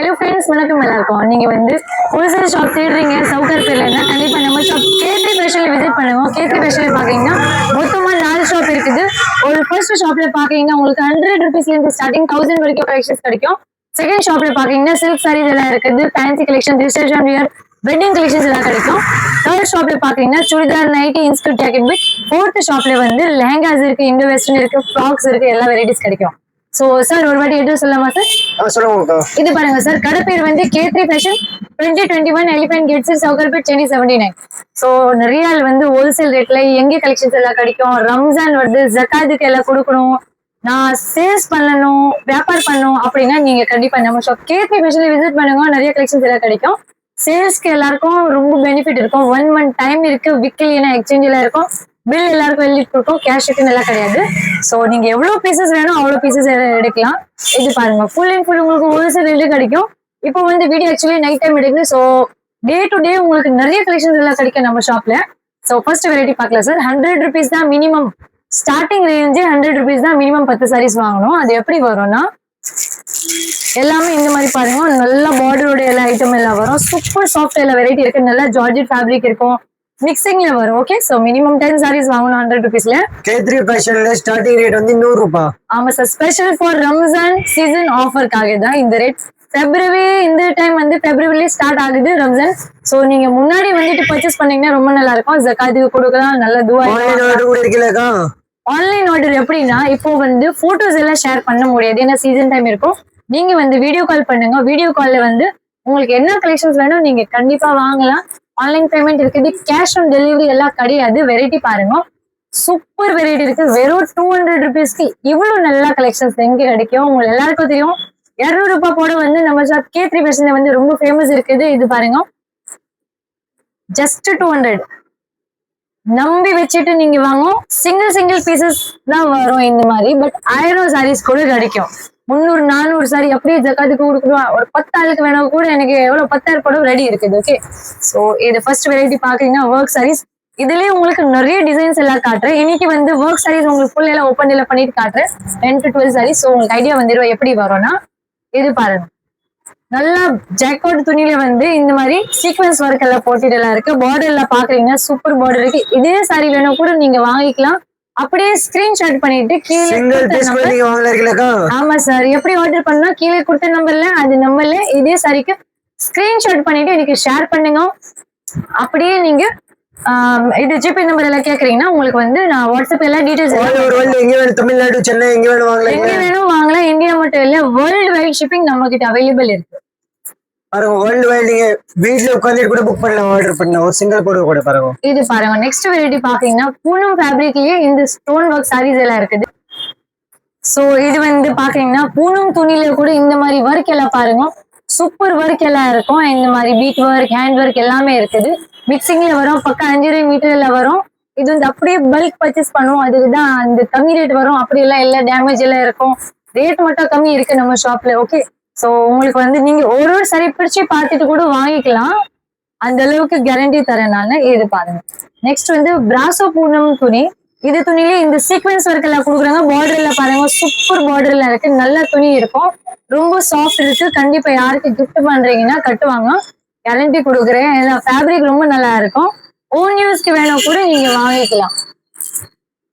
Hello friends, வணக்கம் எல்லாருக்கும். நீங்க வந்து ஹோல்சேல் ஷாப் தேடுறீங்க சவுகார்பேட்ல இருந்தா கண்டிப்பா நம்ம ஷாப் K3 ஃபேஷன்ல விசிட் பண்ணுவோம். K3 ஃபேஷன்ல பாத்தீங்கன்னா மொத்தமா 4 ஷாப் இருக்குது. ஒரு ஃபர்ஸ்ட் ஷாப்ல பாத்தீங்கன்னா உங்களுக்கு 100 rupeesல இருந்து ஸ்டார்டிங் 1000 வரைக்கும் கலெக்ஷன்ஸ் கிடைக்கும். செகண்ட் ஷாப்ல பாத்தீங்கன்னா சில்க் சாரீஸ் எல்லாம் இருக்குது, fancy collection, reception wear, wedding collections எல்லாம் கிடைக்கும். தேர்ட் ஷாப்ல பாத்தீங்கன்னா churidar, nighty, inskirt, jacket bit. Fourth ஷாப்ல வந்து லெஹங்காஸ் இருக்கு, இண்டோ வெஸ்டர்ன் இருக்கு, ஃப்ராக்ஸ் இருக்கு, எல்லா வெரைட்டிஸ் கிடைக்கும். சோ சார் ஒரு வாட்டி எதுவும் சொல்லலாமா சார்? சொல்லுங்க. இது பாருங்க சார், கடை பேர் வந்து K3 fashion, 2021 Elephant Gates, Sowcarpet, Chennai 79. So நிறைய வந்து ஹோல்சேல் ரேட்ல எங்க கலெக்ஷன்ஸ் எல்லாம் கிடைக்கும். ரம்ஜான் வருது, ஜக்காத்துக்கு எல்லாம் கொடுக்கணும், நான் சேல்ஸ் பண்ணணும், வியாபாரம் பண்ணணும் அப்படின்னா நீங்க கண்டிப்பா நம்ம ஷாப் K3 ஃபேஷன்ல விசிட் பண்ணுங்க. நிறைய கலெக்ஷன்ஸ் எல்லாம் கிடைக்கும். சேல்ஸ்க்கு எல்லாருக்கும் ரொம்ப பெனிஃபிட் இருக்கும். 1 month டைம் இருக்கு, விக்கலினா எக்ஸ்சேஞ்ச் எல்லாம் இருக்கும். பில் எல்லாருக்கும் எழுதி கொடுக்கும், கேஷ் எல்லாம் கிடையாது. ஸோ நீங்க எவ்வளவு பீசஸ் வேணும் அவ்வளவு பீசஸ் எடுக்கலாம். இது பாருங்க, ஃபுல் அண்ட் ஃபுல் உங்களுக்கு ஹோல்சேல் ரேட்ல கிடைக்கும். இப்போ வந்து வீடியோ ஆக்சுவலி நைட் டைம் எடுக்குது. ஸோ டே டு டே உங்களுக்கு நிறைய கலெக்ஷன்ஸ் எல்லாம் கிடைக்கும் நம்ம ஷாப்ல. ஸோ ஃபர்ஸ்ட் வெரைட்டி பார்க்கலாம் சார். 100 rupees தான் மினிமம் ஸ்டார்டிங் ரேஞ்சு. 100 rupees தான் மினிமம் 10 sarees வாங்கணும். அது எப்படி வரும்னா எல்லாமே இந்த மாதிரி பாருங்க, நல்ல பார்டரோட எல்லா ஐட்டம் எல்லாம் வரும். சூப்பர் சாஃப்ட் எல்லா வெரைட்டி இருக்கு. நல்லா ஜார்ஜெட் ஃபேப்ரிக் இருக்கும், மிக்சிங்ல வரும். ஓகே, சோ மினிமம் 10 sarees வாங்கணும் 100 rupeesல. K3 ஃபேஷன்ல ஸ்டார்டிங் ரேட் வந்து 100 ரூபாய். ஆமா sir, special for Ramzan season ஆஃபர்க்காக தான் இந்த ரேட். February இந்த டைம் வந்து February ஸ்டார்ட் ஆகுது ரம்ஜான். சோ நீங்க முன்னாடி வந்துட்டு பர்ச்சேஸ் பண்ணீங்கன்னா ரொம்ப நல்லா இருக்கும். ஜகாத்துக்கு கொடுக்கலாம், நல்ல துஆ. ஆன்லைன் ஆர்டர் கூட இருக்குலக்கா? ஆன்லைன் ஆர்டர் எப்படின்னா இப்போ வந்து போட்டோஸ் எல்லாம் ஷேர் பண்ண முடியாது, ஏன்னா சீசன் டைம் இருக்கும். நீங்க வந்து வீடியோ கால் பண்ணுங்க. வீடியோ கால்ல வந்து உங்களுக்கு என்ன கலெக்ஷன்ஸ் வேணும் நீங்க கண்டிப்பா வாங்கலாம். ஆன்லைன் பேமெண்ட் இருக்குது, கேஷ் ஆன் டெலிவரி எல்லாம் கிடையாது. வெரைட்டி பாருங்க, சூப்பர் வெரைட்டி இருக்கு. வெறும் 200 rupeesக்கு இவ்வளவு நல்ல கலெக்ஷன்ஸ் எங்க கிடைக்கும் உங்களுக்கு எல்லாருக்கும் தெரியும். 200 ரூபாய் போட வந்து நம்ம ஷாப் K3 ஃபேஷன்ல வந்து ரொம்ப ஃபேமஸ் இருக்குது. இது பாருங்க, ஜஸ்ட் 200 நம்பி வச்சுட்டு நீங்க வாங்கும். சிங்கிள் பீசஸ் தான் வரும் இந்த மாதிரி. பட் 1000 sarees கூட கிடைக்கும். 300-400 சாரி அப்படியே ஜக்காத்துக்கு கொடுக்கணும். ஒரு 10 ஆளுக்கு வேணும் கூட எனக்கு எவ்வளவு 10,000 கூட ரெடி இருக்குது. ஓகே, சோ இது ஃபர்ஸ்ட் வெரைட்டி பாக்குறீங்கன்னா ஒர்க் sarees. இதுலயே உங்களுக்கு நிறைய டிசைன்ஸ் எல்லாம் காட்டுறேன். இன்னைக்கு வந்து ஒர்க் sarees உங்களுக்கு ஃபுல் எல்லாம் ஓப்பன் எல்லாம் பண்ணிட்டு காட்டுறேன். 10 to 12 sarees. ஸோ உங்களுக்கு ஐடியா வந்துடும் எப்படி வரும்னா. இது பாருங்க, நல்லா ஜாக்கோட் துணியில வந்து இந்த மாதிரி சீக்வன்ஸ் ஒர்க் எல்லாம் போட்டுட்டு எல்லாம் இருக்கு. பார்டர் எல்லாம் பாக்குறீங்கன்னா சூப்பர் பார்டர் இருக்கு. இதே சாரி வேணும் கூட நீங்க வாங்கிக்கலாம். அப்படியே ஸ்கிரீன்ஷாட் பண்ணிட்டு கீழே. ஆமா சார், எப்படி ஆர்டர் பண்ணா கீழே கொடுத்த நம்பர்ல அது நம்பர்ல இதே சாரிக்கு ஸ்கிரீன்ஷாட் பண்ணிட்டு எனக்கு ஷேர் பண்ணுங்க. அப்படியே நீங்க இது ஜிபே நம்பர் எல்லாம் கேக்குறீங்கன்னா உங்களுக்கு வந்து நான் வாட்ஸ்அப் எல்லாம் டீடைல்ஸ் தமிழ்நாடு, சென்னை எங்க வேணும் வாங்கலாம். இந்தியா மட்டும் இல்ல, வேர்ல்டு வைட் ஷிப்பிங் நம்ம கிட்ட அவைலபிள் இருக்கு. பாருங்க, வேர்ல்டு வைட் நீங்க வீட்ல உட்கார்ந்து கூட புக் பண்ணலாம், ஆர்டர் பண்ணலாம். ஒரு சிங்கிள் போட கூட பாருங்க. இது பாருங்க, நெக்ஸ்ட் வெரைட்டி பாத்தீங்கன்னா பூனம் ஃபேப்ரிக்லயே இந்த ஸ்டோன் ஒர்க் சாரீஸ் எல்லாம் இருக்குது. சோ இது வந்து பாத்தீங்கன்னா பூனம் துணியில கூட இந்த மாதிரி ஒர்க் எல்லாம் பாருங்க, சூப்பர் ஒர்க் எல்லாம் இருக்கும். இந்த மாதிரி பீட் ஒர்க், ஹேண்ட் ஒர்க் எல்லாமே இருக்குது. மிக்சிங்ல வரும், பக்கம் 5 மீட்டர்ல வரும். இது வந்து அப்படியே பல்க் பர்ச்சேஸ் பண்ணுவோம், அதுக்குதான் அந்த கம்மி ரேட் வரும். அப்படி எல்லாம் எல்லா டேமேஜ் எல்லாம் இருக்கும். ரேட் மட்டும் கம்மி இருக்கு நம்ம ஷாப்ல. ஓகே, சோ உங்களுக்கு வந்து நீங்க ஒரு சரி பிரிச்சு பார்த்துட்டு கூட வாங்கிக்கலாம், அந்த அளவுக்கு கேரண்டி தரேன் நானு. இது பாருங்க, நெக்ஸ்ட் வந்து பிராசோ பூனம் துணி. இது துணியில இந்த சீக்வன்ஸ் ஒர்க் எல்லாம் கொடுக்குறாங்க. பார்டர்ல பாருங்க, சூப்பர் பார்டர்ல இருக்கு, நல்ல துணி இருக்கும், ரொம்ப சாஃப்ட் இருக்கு. கண்டிப்பா யாருக்கு கிஃப்ட் பண்றீங்கன்னா கட்டுவாங்க, கேரண்டி கொடுக்குறேன். ஃபேப்ரிக் ரொம்ப நல்லா இருக்கும். ஓன் யூஸ்க்கு வேணும் கூட நீங்க வாங்கிக்கலாம்.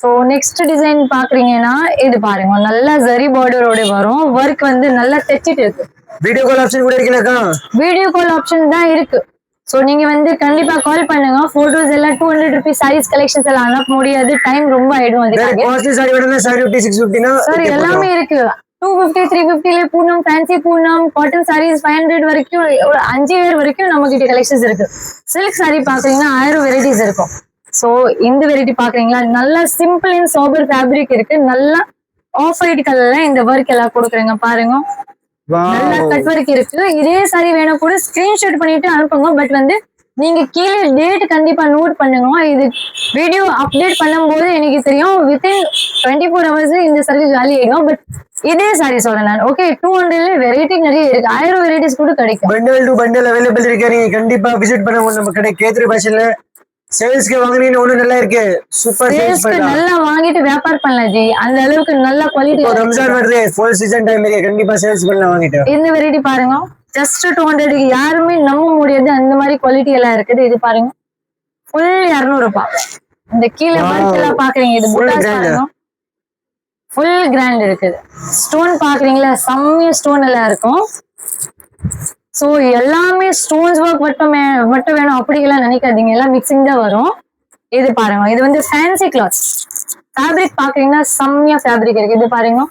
ஸோ நெக்ஸ்ட் டிசைன் பாக்குறீங்கன்னா இது பாருங்க, நல்லா ஜரி பார்டரோட வரும். ஒர்க் வந்து நல்லா தைச்சிட்டு இருக்கு. வீடியோ கால் ஆப்ஷன் கூட இருக்குல்லக்கா? வீடியோ கால் ஆப்ஷன் தான் இருக்கு. சோ நீங்க வந்து கண்டிப்பா கால் பண்ணுங்க. போட்டோஸ் எல்லாம் 200 rupees sarees கலெக்ஷன்ஸ் எல்லாம் அனுப்ப முடியாது, டைம் ரொம்ப ஆயிடும். அதுக்காக காஸ்ட்லி சாரி வேணும்னா 750 650 னா சார் எல்லாமே இருக்கு. 250 350ல Poonam, fancy Poonam, cotton sarees 500 வரைக்கும், 5000 வரைக்கும் நம்ம கிட்ட கலெக்ஷன்ஸ் இருக்கு. சில்க் சாரி பாக்குறீங்கன்னா 1000 வெரைட்டிஸ் இருக்கும். சோ இந்த வெரைட்டி பாக்குறீங்களா, நல்லா சிம்பிள் அண்ட் சோபர் ஃபேப்ரிக் இருக்கு. நல்லா ஆஃப் ஒயிட் கலர்ல இந்த ஒர்க் எல்லாம் கொடுக்குறேங்க பாருங்க, நல்லா கட் ஒர்க் இருக்கு. இதே சாரி வேணும் கூட ஸ்கிரீன்ஷாட் பண்ணிட்டு அனுப்புங்க. பட் வந்து நீங்க கீழே டேட் கண்டிப்பா நோட் பண்ணுங்க. இது வீடியோ அப்டேட் பண்ணும்போது எனக்கு தெரியும் வித்தின் 24 hours இந்த சர்வீஸ் காலி ஆயிடும். பட் இதே சாரி சொல்றேன் நான். ஓகே, 200ல வெரைட்டி நிறைய இருக்கு, 1000 வெரைட்டிஸ் கூட கிடைக்கும். பண்டல் டு பண்டல் அவைலபிள் இருக்கு. நீங்க கண்டிப்பா விசிட் பண்ணுங்க நம்ம கடை K3 ஃபேஷன்ல. சேல்ஸ்க்கு வாங்குனீங்க ஒண்ணு நல்லா இருக்கு, சூப்பர் சேல்ஸ் பண்ணலாம். நல்லா வாங்கிட்டு வியாபாரம் பண்ணலாம் ஜி, அந்த அளவுக்கு நல்ல குவாலிட்டி. ரம்ஜான் வருது, ஃபுல் சீசன் டைம் இருக்கு, கண்டிப்பா சேல்ஸ் பண்ணலாம் வாங்கிட்டு. இந்த வெரைட்டி பாருங்க, ஜஸ்ட் 200 யாருமே நம்ப முடியாது அந்த மாதிரி குவாலிட்டி எல்லாம் இருக்குது. இது பாருங்க ஃபுல் 200 ரூபாய். இந்த கீழே ஒர்க் எல்லாம் பாக்குறீங்க, இது பாருங்க ஃபுல் கிராண்ட் இருக்குது. ஸ்டோன் பாக்குறீங்களா, செம்மையா ஸ்டோன் எல்லாம் இருக்கும். சோ எல்லாமே ஸ்டோன்ஸ் ஒர்க் மட்டும் வேணும் அப்படி எல்லாம் நினைக்காதீங்க, எல்லாம் மிக்சிங் தான் வரும். இது பாருங்க, இது வந்து ஃபேன்சி கிளாத். ஃபேப்ரிக் பாக்குறீங்கன்னா செம்மையா ஃபேப்ரிக் இருக்கு. இது பாருங்க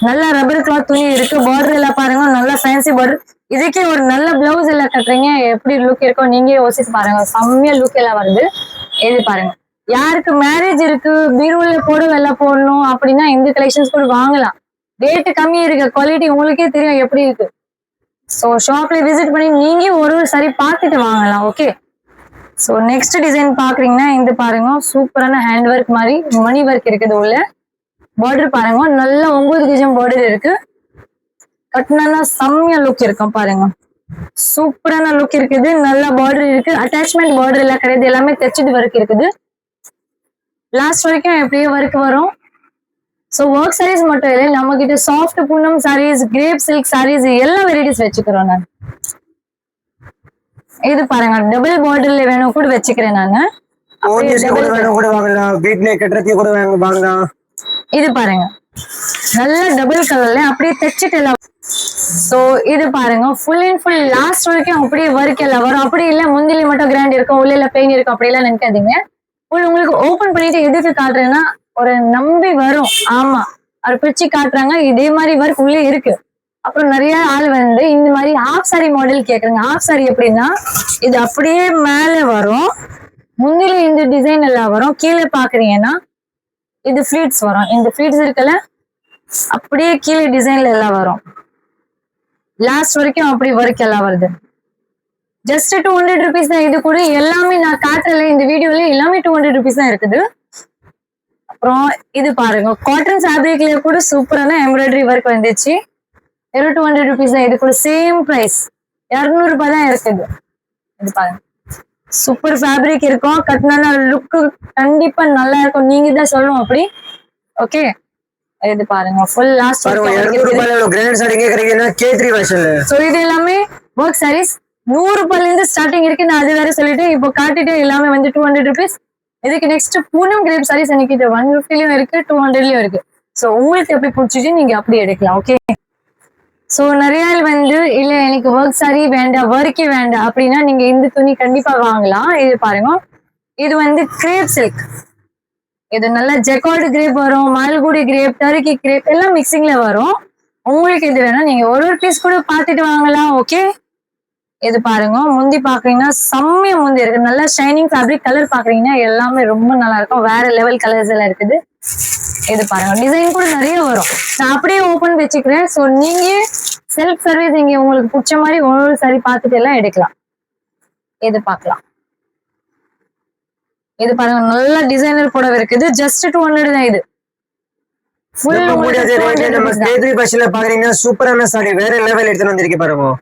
நல்ல ரப்பர் கிளாத் துணி இருக்கு. பார்டர் எல்லாம் பாருங்க நல்ல ஃபேன்சி பார்டர். இதுக்கே ஒரு நல்ல பிளவுஸ் எல்லாம் கட்டுறீங்க எப்படி லுக் இருக்கும் நீங்க யோசிச்சு பாருங்க, செம்மையா லுக் எல்லாம் வருது. இது பாருங்க, யாருக்கு மேரேஜ் இருக்கு, பீரோல புடவை எல்லாம் போடணும் அப்படின்னா இந்த கலெக்ஷன்ஸ் கூட வாங்கலாம். ரேட்டு கம்மி இருக்கு, குவாலிட்டி உங்களுக்கே தெரியும் எப்படி இருக்கு. ஸோ ஷாப்ல விசிட் பண்ணி நீங்க ஒரு சாரி பார்த்துட்டு வாங்கலாம். ஓகே, ஸோ நெக்ஸ்ட் டிசைன் பாக்குறீங்கன்னா இந்த பாருங்க சூப்பரான ஹேண்ட் ஒர்க் மாதிரி மணி ஒர்க் இருக்குது. உள்ள பார்டர் பாருங்க நல்ல 9 கஜம் பார்டர் இருக்கு. கட்டினா செம்மையா லுக் இருக்கும் பாருங்க, சூப்பரான லுக் இருக்குது. நல்ல பார்டர் இருக்கு, அட்டாச்மெண்ட் பார்டர் எல்லாம் கிடையாது, எல்லாமே தைச்சது ஒர்க் இருக்குது. லாஸ்ட் வரைக்கும் எப்படியே ஒர்க் வரும். ஸோ ஒர்க் சாரீஸ் மட்டும் இல்லை, நம்ம கிட்ட soft Poonam sarees, crepe silk sarees எல்லா வெரைட்டிஸ் வச்சுக்கிறோம் நான். இது பாருங்க டபுள் பார்டர்ல வேணும் கூட வச்சுக்கிறேன் நானு. இது பாருங்க நல்ல டபுள் கலர்ல அப்படியே தைச்சிட்டு எல்லாம். சோ இது பாருங்க ஃபுல் அண்ட் ஃபுல் லாஸ்ட் வரைக்கும் அப்படியே ஒர்க் எல்லாம் வரும். அப்படி இல்ல முந்திலி மட்டும் கிராண்ட் இருக்கும், உள்ள பெயின் இருக்கும் அப்படி எல்லாம் நினைக்காதீங்க. உங்களுக்கு ஓபன் பண்ணிட்டு எதுக்கு காட்டுறேன்னா ஒரு நம்பி வரும். ஆமா, அவர் பிரிச்சு காட்டுறாங்க, இதே மாதிரி ஒர்க் உள்ளே இருக்கு. அப்புறம் நிறைய ஆள் வந்து இந்த மாதிரி ஹாஃப் சாரி மாடல் கேக்குறாங்க. ஹாஃப் சாரி எப்படின்னா இது அப்படியே மேல வரும், முந்தில இந்த டிசைன் எல்லாம் வரும். கீழே பாக்குறீங்கன்னா இது ஃபிளீட்ஸ் வரும், இந்த ஃபிளீட்ஸ் இருக்குல்ல அப்படியே கீழே டிசைன்ல எல்லாம் வரும். லாஸ்ட் வரைக்கும் அப்படி ஒர்க் எல்லாம் வருது. ஜஸ்ட் 200 rupees தான். இது கூட எல்லாமே நான் காட்டுறல இந்த வீடியோல எல்லாமே 200 rupees தான் இருக்குது. அப்புறம் இது பாருங்க காட்டன் ஃபேப்ரிக்ல கூட சூப்பரான எம்ப்ராய்டரி ஒர்க் வந்துச்சு. 200 rupees தான். இது கூட சேம் பிரைஸ் 200 ரூபாய் தான் இருக்குது. இது பாருங்க சூப்பர் ஃபேப்ரிக் இருக்கும், கட்டினா லுக் கண்டிப்பா நல்லா இருக்கும், நீங்க தான் சொல்லணும் அப்படி. ஓகே, இது பாருங்க ஃபுல் லாஸ்ட் சோ இது எல்லாமே ஒர்க் சாரீஸ் 100 ரூபாயில இருந்து ஸ்டார்டிங் இருக்கு. நான் அது வேற சொல்லிட்டு இப்போ காட்டிட்டு எல்லாமே வந்து 200 rupees. இதுக்கு நெக்ஸ்ட் பூனம் கிரேப் சாரீஸ் எனக்கு 150லயும் இருக்கு, 200லயும் இருக்கு. சோ உங்களுக்கு எப்படி பிடிச்சிட்டு நீங்க அப்படி எடுக்கலாம். ஓகே, சோ நிறைய வந்து இல்ல எனக்கு ஒர்க் சாரி வேண்டாம், ஒர்க்கே வேண்டாம் அப்படின்னா நீங்க இந்த துணி கண்டிப்பா வாங்கலாம். இது பாருங்க, இது வந்து கிரேப் சில்க். இது நல்ல ஜெக்கார்டு கிரேப் வரும், மால்குடி கிரேப், டர்க்கி கிரேப் எல்லாம் மிக்சிங்ல வரும். உங்களுக்கு இது வேணும் நீங்க ஒரு பீஸ் கூட பார்த்துட்டு வாங்கலாம். ஓகே, இது பாருங்க முந்தி பாக்குறீங்கன்னா செம்மையா முந்தி இருக்கு, நல்ல ஷைனிங் ஃபேப்ரிக். கலர் பாக்குறீங்கன்னா எல்லாமே ரொம்ப நல்லா இருக்கும், வேற லெவல் கலர்ஸ் எல்லாம் இருக்குது. இது பாருங்க டிசைன் கூட நிறைய வரும். நான் அப்படியே ஓபன் வச்சுக்கிறேன். ஸோ நீங்க செல்ஃப் சர்வீஸ் இங்க உங்களுக்கு பிடிச்ச மாதிரி ஒரு சாரி பார்த்துட்டு எல்லாம் எடுக்கலாம். இது பார்க்கலாம், இது பாருங்க நல்ல டிசைனர் புடவை இருக்குது. ஜஸ்ட் 200 தான். இது பாக்குறீங்கன்னா சூப்பரான சாரி வேற லெவல் எடுத்து வந்திருக்கு பாருங்க.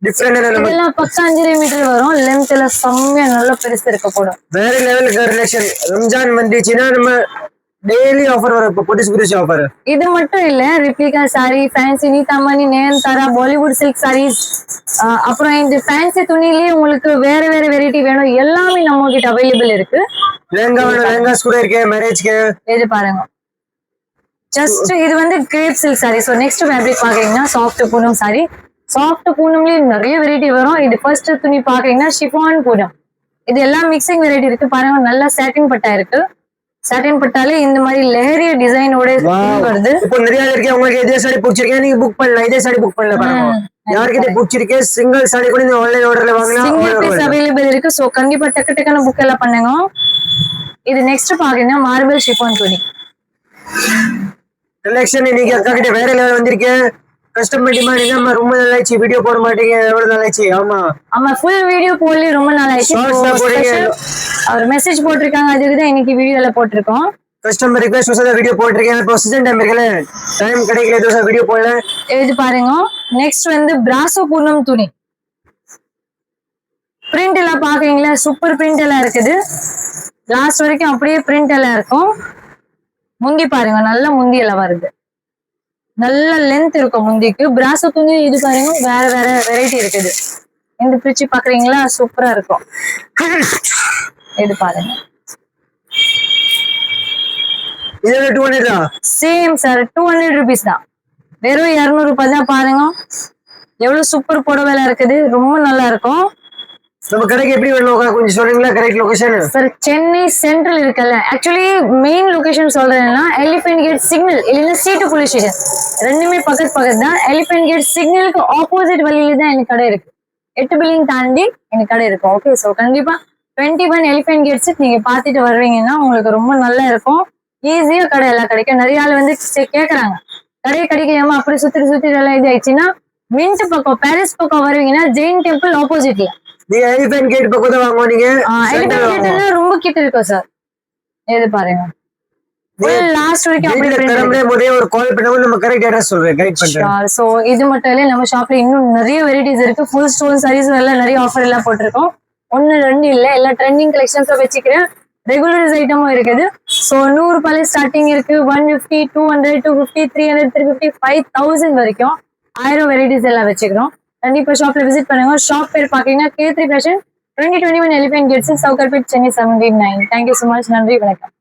இதெல்லாம் 15 மீட்டர் வரும், லென்த் எல்லாம் செம்மையா நல்ல பெருசு இருக்க போடும். வேற லெவல் கலெக்ஷன். ரம்ஜான் வந்துச்சுன்னா நம்ம டெய்லி ஆஃபர் வரும், புதுசு ஆஃபர். இது மட்டும் இல்ல, ரிப்ளிகா சாரி, ஃபேன்சி நீதாமணி, நயன்தாரா, பாலிவுட் சில்க் சாரீஸ், அப்புறம் இந்த ஃபேன்சி துணிலயே உங்களுக்கு வேற வேற வெரைட்டி வேணும் எல்லாமே நம்ம கிட்ட அவைலபிள் இருக்கு. லெஹங்காஸ் கூட இருக்கு மேரேஜ்க்கு. இது பாருங்க ஜஸ்ட் இது வந்து grape silk sorry. So next fabric பாக்குறீங்கன்னா சாஃப்ட் பூனம் சாரி. சாஃப்ட் பூனம்லயே நிறைய வெரைட்டி வரும். இது ஃபர்ஸ்ட் துணி பாக்குறீங்கன்னா ஷிஃபான் பூனம். இது எல்லாம் மிக்சிங் வெரைட்டி இருக்கு பாருங்க. நல்லா சாட்டின் பட்டா இருக்கு, சாட்டின் பட்டாலே இந்த மாதிரி லெஹரிய டிசைனோட வருது. இப்போ நிறைய இருக்கு, உங்களுக்கு இதே சாரி பிடிச்சிருக்கேன் நீங்க புக் பண்ணலாம், இதே சாரி புக் பண்ணல பாருங்க. யார்கிட்ட பிடிச்சிருக்கே சிங்கிள் சாரி கூட நீங்க ஆன்லைன் ஆர்டர்ல வாங்கலாம், சிங்கிள் பீஸ் அவைலபிள் இருக்கு. சோ கண்டிப்பா டக்கு டக்குன்னு புக் எல்லாம் பண்ணுங்க. இது நெக்ஸ்ட் பாக்குறீங்கன்னா மார்பிள் ஷிஃபான் துணி கலெக்ஷன். நீங்க அக்கா கிட்ட வேற லெவல் வந்திருக்கேன். கஸ்டமர் டிமாண்ட் நம்ம ரொம்ப நாள் ஆயிடுச்சு வீடியோ போட மாட்டீங்க, எவ்வளவு நாள் ஆயிடுச்சு? ஆமா ஃபுல் வீடியோ போடல, ரொம்ப நாள் ஆயிடுச்சு. அவர் மெசேஜ் போட்டிருக்காங்க, அதுக்கு தான் இன்னைக்கு வீடியோல போட்டிருக்கோம். கஸ்டமர் ரிக்வெஸ்ட் வசத வீடியோ போட்டிருக்கேன். இப்போ சீசன் டைம் இருக்குல, டைம் கிடைக்கல, தோசை வீடியோ போடல. இது பாருங்க நெக்ஸ்ட் வந்து பிராசோ பூனம் துணி. பிரிண்ட் எல்லாம் பாக்குறீங்களா, சூப்பர் பிரிண்ட் எல்லாம் இருக்குது. லாஸ்ட் வரைக்கும் அப்படியே பிரிண்ட் எல்லாம் இருக்கும். முந்தி பாருங்க நல்ல முந்தி எல்லாம் வருது. நல்ல லென்த் இருக்கும் முந்திக்கு. பிராசோ துணி இது பாருங்க வேற வேற வெரைட்டி இருக்குது. இந்த பிரிச்சு பாக்குறீங்களா, சூப்பரா இருக்கும். இது பாருங்க, இது 200 தான். சேம் சார் 200 rupees தான். வெறும் 200 ரூபாய் தான். பாருங்க எவ்வளவு சூப்பர் புடவைல இருக்குது, ரொம்ப நல்லா இருக்கும். நம்ம கடைக்கு எப்படி வரணும் கொஞ்சம் சொல்றீங்களா? Correct location sir Chennai central இருக்குல்ல, ஆக்சுவலி மெயின் லொகேஷன் சொல்றேன்னா எலிஃபென்ட் கேட் சிக்னல் இல்லைன்னா C2 போலீஸ் ஸ்டேஷன், ரெண்டுமே பக்கத்து தான். எலிஃபென்ட் கேட் சிக்னலுக்கு ஆப்போசிட் வழியில தான் எனக்கு கடை இருக்கு. 8 பில்லிங் தாண்டி எனக்கு கடை இருக்கும். ஓகே, ஸோ கண்டிப்பா 21 எலிஃபென்ட் கேட்ஸ் நீங்க பாத்துட்டு வருவீங்கன்னா உங்களுக்கு ரொம்ப நல்லா இருக்கும். ஈஸியா கடை எல்லாம் கிடைக்கும். நிறைய ஆள் வந்து கேக்குறாங்க கடை கிடைக்காம அப்படி சுத்தி எல்லாம் இது ஆயிடுச்சுன்னா, மின்ட் பக்கம் பாரிஸ் பக்கம் வருவீங்கன்னா ஜெயின் டெம்பிள் ஆப்போசிட்ல நீங்க எலிஃபென்ட் கேட் பக்கம் தான் வாங்குவோம். நீங்க எலிஃபென்ட் கேட்ல ரொம்ப கிட்ட இருக்கும் சார். இது பாருங்க லாஸ்ட் வரைக்கும் அப்படியே ஒரு கால் பண்ணவும் நம்ம கரெக்ட் அட்ரஸ் சொல்றேன், கைட் பண்றேன். சோ இது மட்டும் இல்ல, நம்ம ஷாப்ல இன்னும் நிறைய வெரைட்டிஸ் இருக்கு. ஃபுல் ஸ்டோன் சாரீஸ் எல்லாம் நிறைய ஆஃபர் எல்லாம் போட்டிருக்கோம். 1 2 இல்ல, எல்லா ட்ரெண்டிங் கலெக்ஷன்ஸ் வச்சுக்கிறேன். ரெகுலரைஸ் ஐட்டமும் இருக்குது. சோ 100 ரூபாயில ஸ்டார்டிங் இருக்கு. 150 200 250 300 350 5000 வரைக்கும் 1000 வெரைட்டிஸ் எல்லாம் வச்சுக்கிறோம். கண்டிப்பா ஷாப்ல விசிட் பண்ணுங்க. ஷாப் பேர் பாத்தீங்கன்னா K3 Fashion 2021 Elephant Gates, Sowcarpet, Chennai 79. Thank you so much. நன்றி, வணக்கம்.